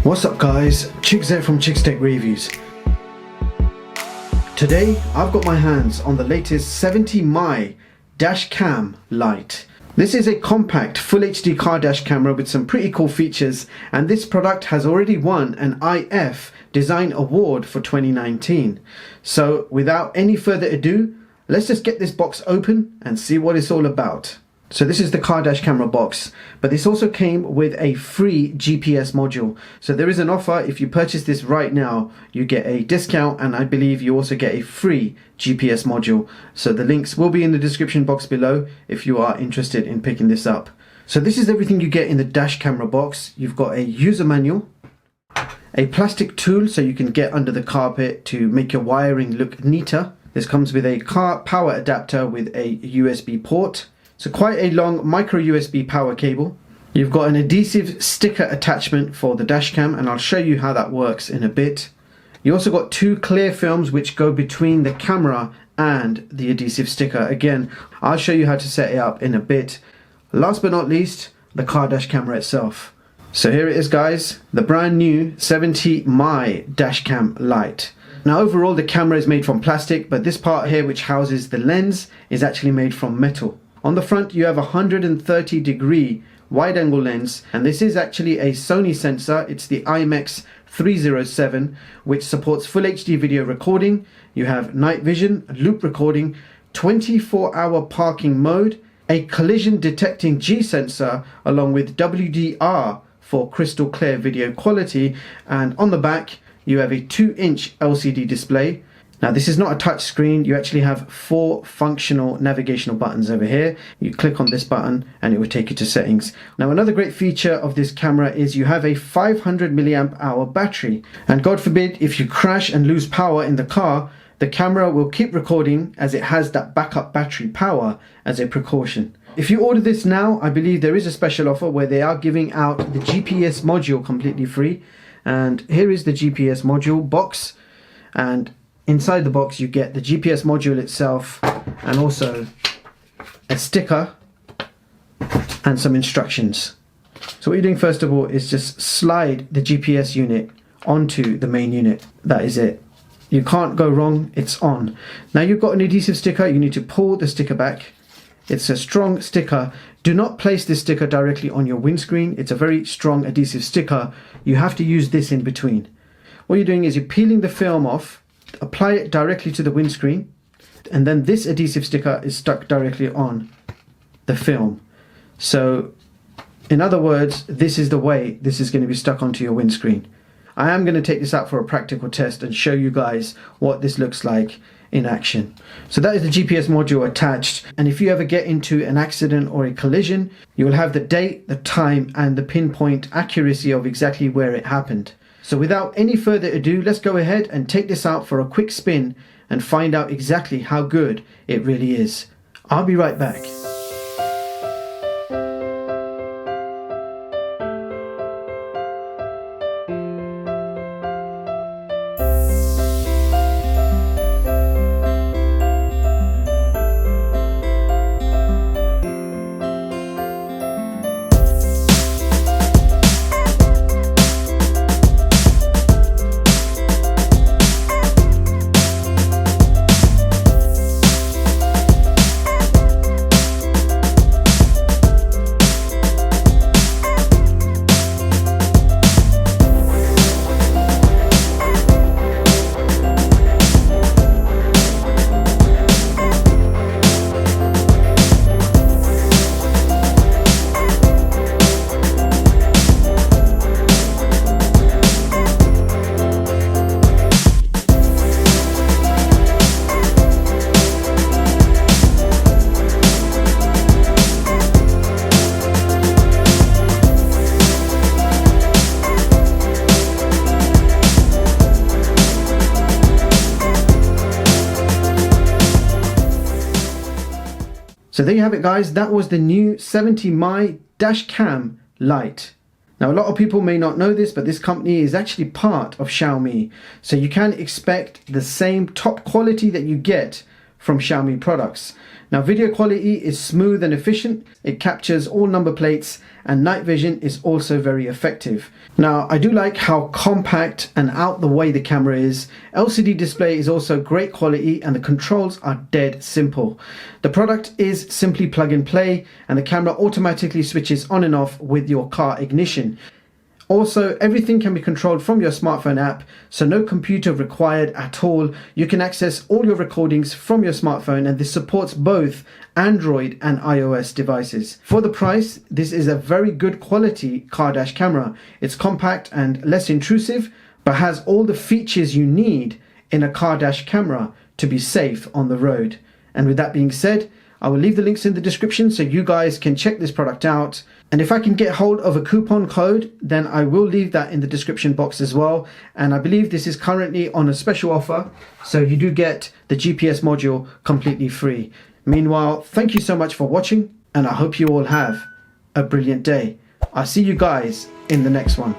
What's up guys, Chicks here from Chicks Tech Reviews. Today I've got my hands on the latest SONY Dash Cam Lite. This is a compact full HD car dash camera with some pretty cool features, and this product has already won an IF Design Award for 2019. So without any further ado, let's just get this box open and see what it's all about. So this is the car dash camera box, but this also came with a free GPS module. So there is an offer. If you purchase this right now, you get a discount, and I believe you also get a free GPS module. So the links will be in the description box below if you are interested in picking this up. So this is everything you get in the dash camera box. You've got a user manual, a plastic tool so you can get under the carpet to make your wiring look neater. This comes with a car power adapter with a USB port. So quite a long micro USB power cable. You've got an adhesive sticker attachment for the dash cam, and I'll show you how that works in a bit. You also got two clear films which go between the camera and the adhesive sticker. Again, I'll show you how to set it up in a bit. Last but not least, the car dash camera itself. So here it is guys, the brand new SONY Dash Cam Lite. Now overall the camera is made from plastic, but this part here which houses the lens is actually made from metal. On the front you have a 130-degree wide-angle lens, and this is actually a Sony sensor. It's the IMX 307, which supports full HD video recording. You have night vision, loop recording, 24-hour parking mode, a collision detecting G sensor, along with WDR for crystal clear video quality, and on the back you have a 2-inch LCD display. Now this is not a touch screen. You actually have 4 functional navigational buttons over here. You click on this button and it will take you to settings. Now another great feature of this camera is you have a 500 milliamp hour battery, and God forbid if you crash and lose power in the car, the camera will keep recording as it has that backup battery power as a precaution. If you order this now, I believe there is a special offer where they are giving out the GPS module completely free. And here is the GPS module box, and inside the box you get the GPS module itself and also a sticker and some instructions. So what you're doing first of all is just slide the GPS unit onto the main unit. That is it. You can't go wrong, it's on. Now you've got an adhesive sticker, you need to pull the sticker back. It's a strong sticker. Do not place this sticker directly on your windscreen. It's a very strong adhesive sticker. You have to use this in between. What you're doing is you're peeling the film off, apply it directly to the windscreen, and then this adhesive sticker is stuck directly on the film. So in other words, this is the way this is going to be stuck onto your windscreen. I am going to take this out for a practical test and show you guys what this looks like in action. So that is the GPS module attached, and if you ever get into an accident or a collision, you will have the date, the time, and the pinpoint accuracy of exactly where it happened. So without any further ado, let's go ahead and take this out for a quick spin and find out exactly how good it really is. I'll be right back. So there you have it guys, that was the new SONY Dash Cam Lite. Now a lot of people may not know this, but this company is actually part of Xiaomi. So you can expect the same top quality that you get from Xiaomi products. Now, video quality is smooth and efficient. It captures all number plates, and night vision is also very effective. Now, I do like how compact and out the way the camera is. LCD display is also great quality, and the controls are dead simple. The product is simply plug and play, and the camera automatically switches on and off with your car ignition. Also, everything can be controlled from your smartphone app, so no computer required at all. You can access all your recordings from your smartphone, and this supports both Android and iOS devices. For the price, this is a very good quality car dash camera. It's compact and less intrusive, but has all the features you need in a car dash camera to be safe on the road. And with that being said, I will leave the links in the description so you guys can check this product out. And if I can get hold of a coupon code, then I will leave that in the description box as well. And I believe this is currently on a special offer, so you do get the GPS module completely free. Meanwhile, thank you so much for watching, and I hope you all have a brilliant day. I'll see you guys in the next one.